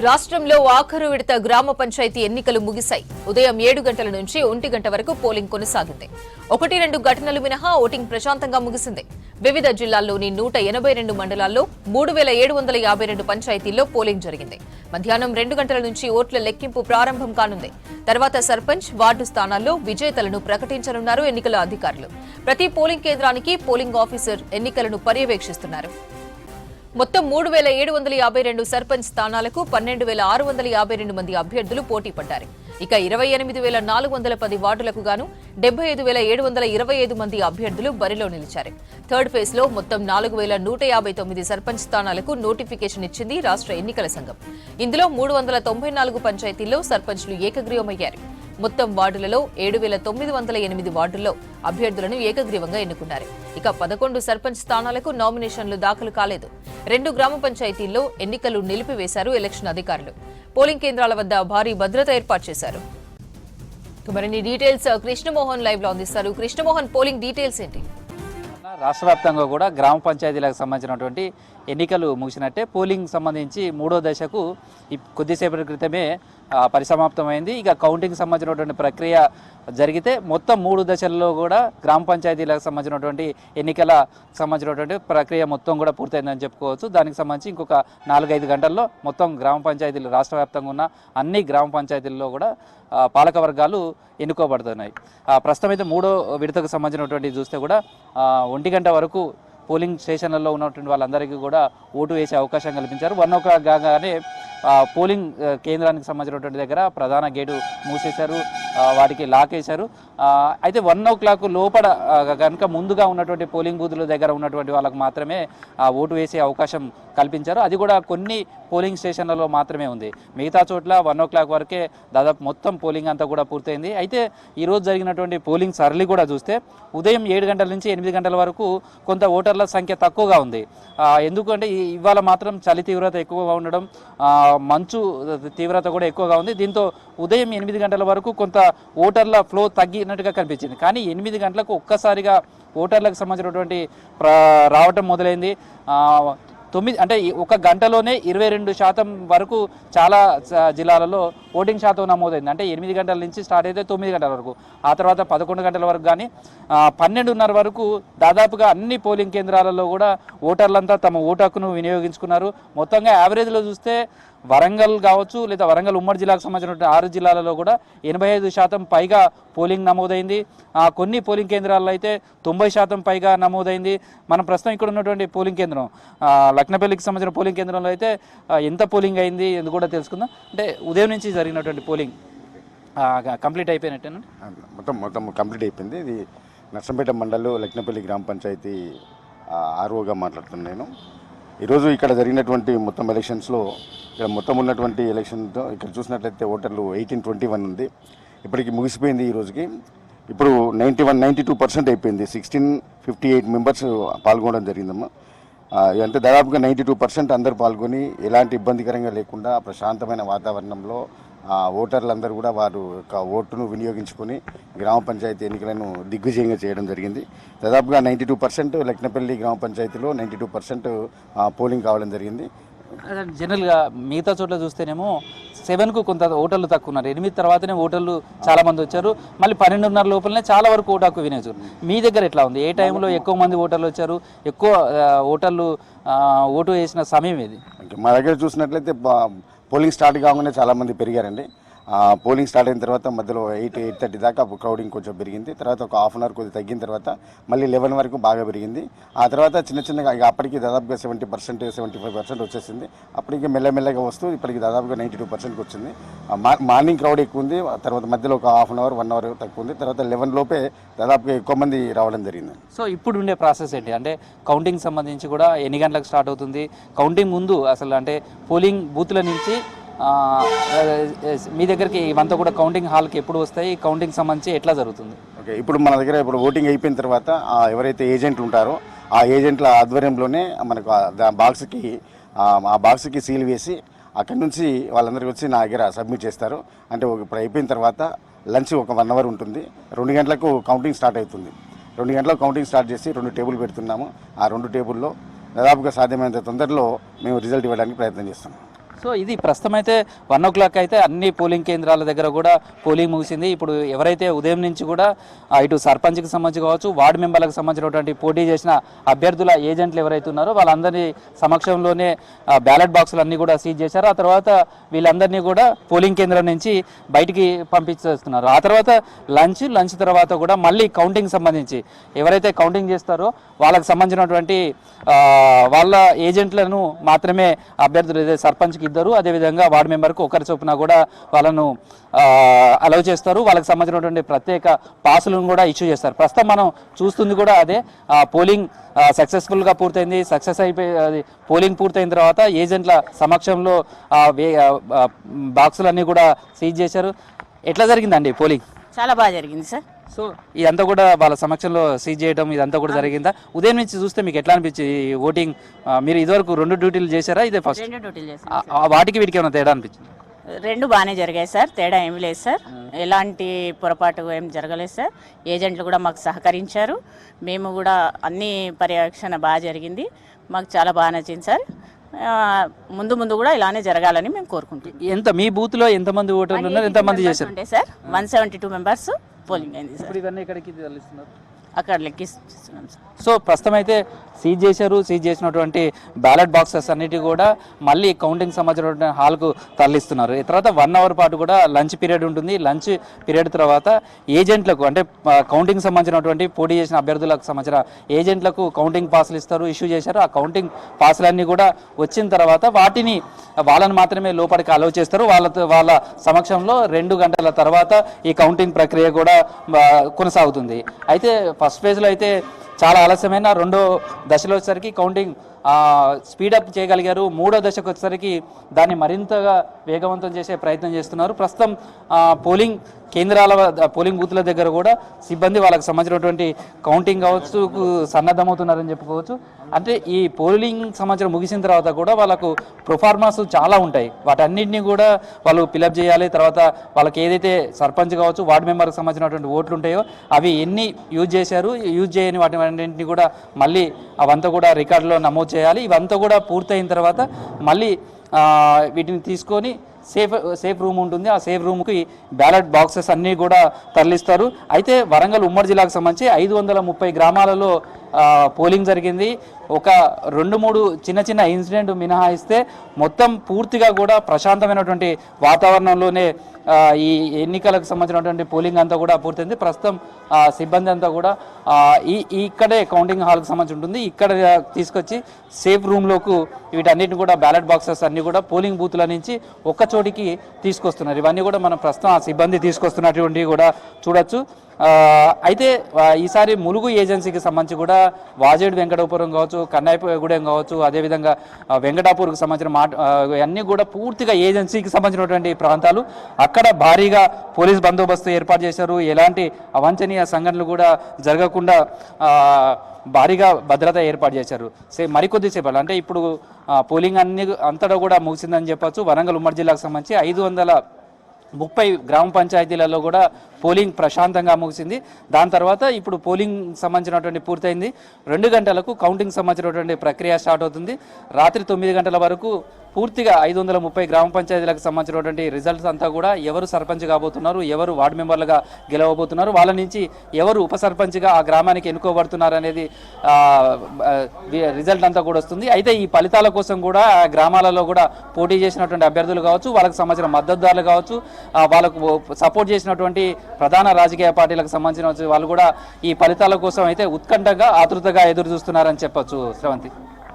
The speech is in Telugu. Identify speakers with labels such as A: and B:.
A: రాష్ట్రంలో ఆఖరు విడత గ్రామ పంచాయతీ ఎన్నికలు ముగిశాయి. ఉదయం 7 గంటల నుంచి 1 గంట వరకు పోలింగ్ కొనసాగింది. 1-2 ఘటనలు మినహా ఓటింగ్ ప్రశాంతంగా ముగిసింది. వివిధ జిల్లాల్లోని 182 మండలాల్లో 3752 పంచాయతీల్లో పోలింగ్ జరిగింది. మధ్యాహ్నం 2 గంటల నుంచి ఓట్ల లెక్కింపు ప్రారంభం కానుంది. తర్వాత సర్పంచ్, వార్డు స్థానాల్లో విజేతలను ప్రకటించనున్నారు ఎన్నికల అధికారులు. ప్రతి పోలింగ్ కేంద్రానికి పోలింగ్ ఆఫీసర్ ఎన్నికలను పర్యవేక్షిస్తున్నారు. మొత్తం 3752 సర్పంచ్ స్థానాలకు 12652 మంది అభ్యర్థులు పోటీ పడ్డారు. ఇక 28410 వార్డులకు గాను 75725 మంది అభ్యర్థులు బరిలో నిలిచారు. థర్డ్ ఫేజ్ లో మొత్తం 4159 సర్పంచ్ స్థానాలకు నోటిఫికేషన్ ఇచ్చింది రాష్ట్ర ఎన్నికల సంఘం. ఇందులో 394 పంచాయతీల్లో సర్పంచ్లు ఏకగ్రీవమయ్యారు. మొత్తం వార్డులలో 7908 వార్డుల్లో అభ్యర్థులను ఏకగ్రీవంగా ఎన్నుకున్నారు. ఇక 11 సర్పంచ్ స్థానాలకు నామినేషన్లు దాఖలు కాలేదు. 2 గ్రామ పంచాయతీల్లో ఎన్నికలు నిలిపివేశారు ఎలక్షన్ అధికారులు. పోలింగ్ కేంద్రాల వద్ద భారీ భద్రత ఏర్పాటు చేశారు. మరిన్ని డీటెయిల్స్ కృష్ణమోహన్ లైవ్ లో అందిస్తారు. కృష్ణమోహన్, పోలింగ్ డీటెయిల్స్ ఏంటి?
B: రాష్ట్ర వ్యాప్తంగా కూడా గ్రామ పంచాయతీలకు సంబంధించినటువంటి ఎన్నికలు ముగిసినట్టే. పోలింగ్ సంబంధించి 3వ దశకు కొద్దిసేపటి క్రితమే పరిసమాప్తమైంది. ఇక కౌంటింగ్ సంబంధించినటువంటి ప్రక్రియ జరిగితే మొత్తం 3 దశల్లో కూడా గ్రామ పంచాయతీలకు సంబంధించినటువంటి ఎన్నికల సంబంధించినటువంటి ప్రక్రియ మొత్తం కూడా పూర్తయిందని చెప్పుకోవచ్చు. దానికి సంబంధించి ఇంకొక 4-5 గంటల్లో మొత్తం గ్రామ పంచాయతీలు రాష్ట్ర వ్యాప్తంగా ఉన్న అన్ని గ్రామ పంచాయతీల్లో కూడా పాలక వర్గాలు ఎన్నుకోబడుతున్నాయి. ప్రస్తుతం అయితే 3వ విడతకు సంబంధించినటువంటి చూస్తే కూడా 1 గంట వరకు పోలింగ్ స్టేషన్లలో ఉన్నటువంటి వాళ్ళందరికీ కూడా ఓటు వేసే అవకాశం కల్పించారు. 1 o'clock కాగానే పోలింగ్ కేంద్రానికి సంబంధించినటువంటి దగ్గర ప్రధాన గేటు మూసేశారు, వాటికి లాక్ వేశారు. అయితే 1 o'clock లోపల కనుక ముందుగా ఉన్నటువంటి పోలింగ్ బూత్ల దగ్గర ఉన్నటువంటి వాళ్ళకు మాత్రమే ఓటు వేసే అవకాశం కల్పించారు. అది కూడా కొన్ని పోలింగ్ స్టేషన్లలో మాత్రమే ఉంది. మిగతా చోట్ల 1 o'clock వరకే దాదాపు మొత్తం పోలింగ్ అంతా కూడా పూర్తయింది. అయితే ఈరోజు జరిగినటువంటి పోలింగ్ సరళి కూడా చూస్తే ఉదయం 7 గంటల నుంచి 8 గంటల వరకు కొంత ఓటర్ల సంఖ్య తక్కువగా ఉంది. ఎందుకంటే ఇవాళ మాత్రం చలి తీవ్రత ఎక్కువగా ఉండడం, మంచు తీవ్రత కూడా ఎక్కువగా ఉంది. దీంతో ఉదయం 8 గంటల వరకు కొంత ఓటర్ల ఫ్లో తగ్గినట్టుగా కనిపించింది. కానీ 8 గంటలకు ఒక్కసారిగా ఓటర్లకు సంబంధించినటువంటి రావటం మొదలైంది. 9 అంటే ఒక గంటలోనే 22% వరకు చాలా జిల్లాలలో ఓటింగ్ శాతం నమోదైంది. అంటే 8 గంటల నుంచి స్టార్ట్ అయితే 9 గంటల వరకు, ఆ తర్వాత 11 గంటల వరకు కానీ 12:30 వరకు దాదాపుగా అన్ని పోలింగ్ కేంద్రాలలో కూడా ఓటర్లంతా తమ ఓటు హక్కును వినియోగించుకున్నారు. మొత్తంగా యావరేజ్లో చూస్తే వరంగల్ కావచ్చు లేదా వరంగల్ ఉమ్మడి జిల్లాకు సంబంధించిన 6 జిల్లాలలో కూడా 85% పైగా పోలింగ్ నమోదైంది. కొన్ని పోలింగ్ కేంద్రాల్లో అయితే 90% పైగా నమోదైంది. మనం ప్రస్తుతం ఇక్కడ ఉన్నటువంటి పోలింగ్ కేంద్రం లక్నపల్లికి సంబంధించిన పోలింగ్ కేంద్రంలో అయితే ఎంత పోలింగ్ అయింది ఎందుకు కూడా తెలుసుకుందాం. అంటే ఉదయం నుంచి జరిగినటువంటి పోలింగ్ కంప్లీట్ అయిపోయినట్టేనా?
C: మొత్తం కంప్లీట్ అయిపోయింది. ఇది నర్సంపేట మండలం లక్నపల్లి గ్రామ పంచాయతీ ఆర్ఓగా మాట్లాడుతున్నాను నేను. ఈరోజు ఇక్కడ జరిగినటువంటి మొత్తం ఎలక్షన్స్లో ఇక్కడ మొత్తం ఉన్నటువంటి ఎలక్షన్తో ఇక్కడ చూసినట్లయితే ఓటర్లు 1821 ఉంది. ఇప్పటికి ముగిసిపోయింది ఈ రోజుకి. ఇప్పుడు 92% అయిపోయింది. 1658 మెంబర్స్ పాల్గొనడం జరిగిందమ్మా. అంటే దాదాపుగా 92% అందరూ పాల్గొని ఎలాంటి ఇబ్బందికరంగా లేకుండా ప్రశాంతమైన వాతావరణంలో ఓటర్లందరూ కూడా వారు యొక్క ఓటును వినియోగించుకొని గ్రామ పంచాయతీ ఎన్నికలను దిగ్విజయంగా చేయడం జరిగింది. దాదాపుగా 92% లక్నపల్లి గ్రామ పంచాయతీలో 92% పోలింగ్ కావడం జరిగింది.
B: జనరల్గా మిగతా చోట్ల చూస్తేనేమో 7కు కొంత ఓటర్లు తక్కువ ఉన్నారు. 8 తర్వాతనే ఓటర్లు చాలా మంది వచ్చారు. మళ్ళీ 12:30 లోపలనే చాలా వరకు ఓటు హక్కు వినియోగించారు. మీ దగ్గర ఎట్లా ఉంది? ఏ టైంలో ఎక్కువ మంది ఓటర్లు వచ్చారు? ఎక్కువ ఓటర్లు ఓటు వేసిన సమయం ఏది?
C: మా దగ్గర చూసినట్లయితే పోలింగ్ స్టార్ట్ కాగానే చాలామంది పెరిగారండి. పోలింగ్ స్టార్ట్ అయిన తర్వాత మధ్యలో 8-8:30 దాకా క్రౌడింగ్ కొంచెం పెరిగింది. తర్వాత ఒక హాఫ్ అన్ అవర్ కొద్దిగా తగ్గిన తర్వాత మళ్ళీ 11 వరకు బాగా పెరిగింది. ఆ తర్వాత చిన్నగా అప్పటికి దాదాపుగా 70%-75% వచ్చేసింది. అప్పటికి మెల్లమెల్లగా వస్తూ ఇప్పటికి దాదాపుగా 92%కి వచ్చింది. మార్నింగ్ క్రౌడ్ ఎక్కువ ఉంది. తర్వాత మధ్యలో ఒక హాఫ్ అన్ అవర్ 1 అవర్ తక్కువ ఉంది. తర్వాత 11 లోపే దాదాపుగా ఎక్కువ మంది రావడం జరిగింది.
B: సో ఇప్పుడు ఉండే ప్రాసెస్ ఏంటి? అంటే కౌంటింగ్ సంబంధించి కూడా ఎన్ని గంటలకు స్టార్ట్ అవుతుంది? కౌంటింగ్ ముందు అసలు అంటే పోలింగ్ బూత్ల నుంచి మీ దగ్గరికి ఇవంతా కూడా కౌంటింగ్ హాల్కి ఎప్పుడు వస్తాయి? కౌంటింగ్ సంబంధించి ఎట్లా జరుగుతుంది?
C: ఓకే, ఇప్పుడు మన దగ్గర ఇప్పుడు ఓటింగ్ అయిపోయిన తర్వాత ఎవరైతే ఏజెంట్లు ఉంటారో ఆ ఏజెంట్ల ఆధ్వర్యంలోనే మనకు ఆ బాక్స్కి సీల్ వేసి అక్కడి నుంచి వాళ్ళందరికీ వచ్చి నా దగ్గర సబ్మిట్ చేస్తారు. అంటే ఇప్పుడు అయిపోయిన తర్వాత లంచ్ ఒక 1 అవర్ ఉంటుంది. 2 గంటలకు కౌంటింగ్ స్టార్ట్ అవుతుంది. 2 గంటలకు కౌంటింగ్ స్టార్ట్ చేసి 2 టేబుల్ పెడుతున్నాము. ఆ 2 టేబుల్లో దాదాపుగా సాధ్యమైనంత తొందరలో మేము రిజల్ట్ ఇవ్వడానికి ప్రయత్నం చేస్తాం.
B: సో ఇది ప్రస్తుతం అయితే 1 అయితే అన్ని పోలింగ్ కేంద్రాల దగ్గర కూడా పోలింగ్ ముగిసింది. ఇప్పుడు ఎవరైతే ఉదయం నుంచి కూడా ఇటు సర్పంచ్కి సంబంధించి కావచ్చు, వార్డు మెంబర్లకు సంబంధించినటువంటి పోటీ చేసిన అభ్యర్థుల ఏజెంట్లు ఎవరైతే ఉన్నారో వాళ్ళందరి సమక్షంలోనే బ్యాలెట్ బాక్సులు అన్నీ కూడా సీజ్ చేశారు. ఆ తర్వాత వీళ్ళందరినీ కూడా పోలింగ్ కేంద్రం నుంచి బయటికి పంపించేస్తున్నారు. ఆ తర్వాత లంచ్ తర్వాత కూడా మళ్ళీ కౌంటింగ్ సంబంధించి ఎవరైతే కౌంటింగ్ చేస్తారో వాళ్ళకి సంబంధించినటువంటి వాళ్ళ ఏజెంట్లను మాత్రమే అభ్యర్థులు సర్పంచ్కి ఇద్దరు, అదేవిధంగా వార్డు మెంబర్కు ఒకరి చొప్పున కూడా వాళ్ళను అలౌ చేస్తారు. వాళ్ళకి సంబంధించినటువంటి ప్రత్యేక పాసులను కూడా ఇష్యూ చేస్తారు. ప్రస్తుతం మనం చూస్తుంది కూడా అదే. పోలింగ్ సక్సెస్ఫుల్గా పూర్తయింది. అది పోలింగ్ పూర్తయిన తర్వాత ఏజెంట్ల సమక్షంలో బాక్సులన్నీ కూడా సీజ్ చేశారు. ఎట్లా జరిగిందండి పోలింగ్?
D: చాలా బాగా జరిగింది సార్.
B: సో ఇదంతా కూడా వాళ్ళ సమక్షంలో సీజ్ చేయడం ఇదంతా కూడా జరిగిందా? ఉదయం నుంచి చూస్తే మీకు ఎట్లా అనిపించింది ఓటింగ్? మీరు ఇదివరకు 2 డ్యూటీలు చేశారా? ఇదే ఫస్ట్?
D: 2 డ్యూటీలు చేశాను.
B: వాటికి వీటికి ఏమైనా తేడా అనిపించింది?
D: 2 బాగానే జరిగాయి సార్, తేడా ఏమి లేదు సార్. ఎలాంటి పొరపాటు ఏం జరగలేదు సార్. ఏజెంట్లు కూడా మాకు సహకరించారు. మేము కూడా అన్ని పర్యవేక్షణ బాగా జరిగింది. మాకు చాలా బాగా నచ్చింది సార్. ముందు కూడా ఇలానే జరగాలని మేము కోరుకుంటున్నాం.
B: మీ బూత్లో ఎంతమంది ఓటర్లు ఉన్నారు? ఎంతమంది చేశారు?
D: ఉండే సార్ 172 మెంబర్స్ పోలింగ్ అయింది సార్.
B: ఇప్పుడు ఇవన్నీ ఎక్కడికి తరలిస్తున్నారు?
D: అక్కడ లెక్కిస్తున్నాం సార్.
B: సో ప్రస్తుతం అయితే సీజ్ చేశారు. సీజ్ చేసినటువంటి బ్యాలెట్ బాక్సెస్ అన్నిటి కూడా మళ్ళీ కౌంటింగ్ సంబంధించినటువంటి హాల్కు తరలిస్తున్నారు. తర్వాత 1 అవర్ పాటు కూడా లంచ్ పీరియడ్ ఉంటుంది. లంచ్ పీరియడ్ తర్వాత ఏజెంట్లకు, అంటే కౌంటింగ్ సంబంధించినటువంటి పోటీ చేసిన అభ్యర్థులకు సంబంధించిన ఏజెంట్లకు కౌంటింగ్ పాసులు ఇష్యూ చేశారు. ఆ కౌంటింగ్ పాసులన్నీ కూడా వచ్చిన తర్వాత వాళ్ళని మాత్రమే లోపలికి అలౌ చేస్తారు. వాళ్ళ సమక్షంలో 2 గంటల తర్వాత ఈ కౌంటింగ్ ప్రక్రియ కూడా కొనసాగుతుంది. అయితే ఫస్ట్ ఫేజ్లో అయితే చాలా ఆలస్యమైన 2వ దశలో వచ్చేసరికి కౌంటింగ్ స్పీడప్ చేయగలిగారు. 3వ దశకు వచ్చేసరికి దాన్ని మరింతగా వేగవంతం చేసే ప్రయత్నం చేస్తున్నారు. ప్రస్తుతం పోలింగ్ బూత్ల దగ్గర కూడా సిబ్బంది వాళ్ళకి సంబంధించినటువంటి కౌంటింగ్ కావచ్చు సన్నద్ధమవుతున్నారని చెప్పుకోవచ్చు. అంటే ఈ పోలింగ్ సంవత్సరం ముగిసిన తర్వాత కూడా వాళ్ళకు ప్రొఫార్మాస్ చాలా ఉంటాయి. వాటన్నింటినీ కూడా వాళ్ళు ఫిలప్ చేయాలి. తర్వాత వాళ్ళకి ఏదైతే సర్పంచ్ కావచ్చు, వార్డు మెంబర్కి సంబంధించినటువంటి ఓట్లు ఉంటాయో అవి ఎన్ని యూజ్ చేశారు, యూజ్ చేయని వాటిని కూడా మళ్ళీ అవంతా కూడా రికార్డులో నమోదు చేయాలి. ఇవంతా కూడా పూర్తయిన తర్వాత మళ్ళీ వీటిని తీసుకొని సేఫ్ రూమ్ ఉంటుంది. ఆ సేఫ్ రూమ్కి బ్యాలెట్ బాక్సెస్ అన్నీ కూడా తరలిస్తారు. అయితే వరంగల్ ఉమ్మడి జిల్లాకు సంబంధించి 530 గ్రామాలలో పోలింగ్ జరిగింది. ఒక 2-3 చిన్న ఇన్సిడెంట్ మినహాయిస్తే మొత్తం పూర్తిగా కూడా ప్రశాంతమైనటువంటి వాతావరణంలోనే ఈ ఎన్నికలకు సంబంధించినటువంటి పోలింగ్ అంతా కూడా పూర్తయింది. ప్రస్తుతం సిబ్బంది అంతా కూడా ఇక్కడే కౌంటింగ్ హాల్కి సంబంధించి ఉంటుంది. ఇక్కడ తీసుకొచ్చి సేఫ్ రూమ్లోకి వీటన్నిటిని కూడా బ్యాలెట్ బాక్సెస్ అన్నీ కూడా పోలింగ్ బూత్ల నుంచి ఒక్క చోటికి తీసుకొస్తున్నారు. ఇవన్నీ కూడా మనం ప్రస్తుతం ఆ సిబ్బంది తీసుకొస్తున్నటువంటివి కూడా చూడొచ్చు. అయితే ఈసారి ములుగు ఏజెన్సీకి సంబంధించి కూడా వాజేడు వెంకటాపురం కావచ్చు, కన్నాయిగూడెం కావచ్చు, అదేవిధంగా వెంకటాపూర్కి సంబంధించిన అన్నీ కూడా పూర్తిగా ఏజెన్సీకి సంబంధించినటువంటి ప్రాంతాలు. అక్కడ భారీగా పోలీస్ బందోబస్తు ఏర్పాటు చేశారు. ఎలాంటి అవాంఛనీయ సంఘటనలు కూడా జరగకుండా భారీగా భద్రత ఏర్పాటు చేశారు. మరికొద్దిసేపు అంటే ఇప్పుడు పోలింగ్ అంతటా కూడా ముగిసిందని చెప్పొచ్చు. వరంగల్ ఉమ్మడి జిల్లాకు సంబంధించి 530 గ్రామ పంచాయతీలలో కూడా పోలింగ్ ప్రశాంతంగా ముగిసింది. దాని తర్వాత ఇప్పుడు పోలింగ్ సంబంధించినటువంటి పూర్తయింది. 2 గంటలకు కౌంటింగ్ సంబంధించినటువంటి ప్రక్రియ స్టార్ట్ అవుతుంది. రాత్రి 9 గంటల వరకు పూర్తిగా 530 గ్రామ పంచాయతీలకు సంబంధించినటువంటి రిజల్ట్స్ అంతా కూడా ఎవరు సర్పంచ్ కాబోతున్నారు, ఎవరు వార్డు మెంబర్లుగా గెలవబోతున్నారు, వాళ్ళ నుంచి ఎవరు ఉప సర్పంచ్గా ఆ గ్రామానికి ఎన్నుకోబడుతున్నారు అనేది రిజల్ట్ అంతా కూడా వస్తుంది. అయితే ఈ ఫలితాల కోసం కూడా ఆ గ్రామాలలో కూడా పోటీ చేసినటువంటి అభ్యర్థులు కావచ్చు, వాళ్ళకి సంబంధించిన మద్దతుదారులు కావచ్చు, వాళ్ళకు సపోర్ట్ చేసినటువంటి ప్రధాన రాజకీయ పార్టీలకు సంబంధించిన వాళ్ళు కూడా ఈ ఫలితాల కోసం అయితే ఉత్కంఠగా ఆతృతగా ఎదురు చూస్తున్నారని చెప్పొచ్చు. శ్రవంతి.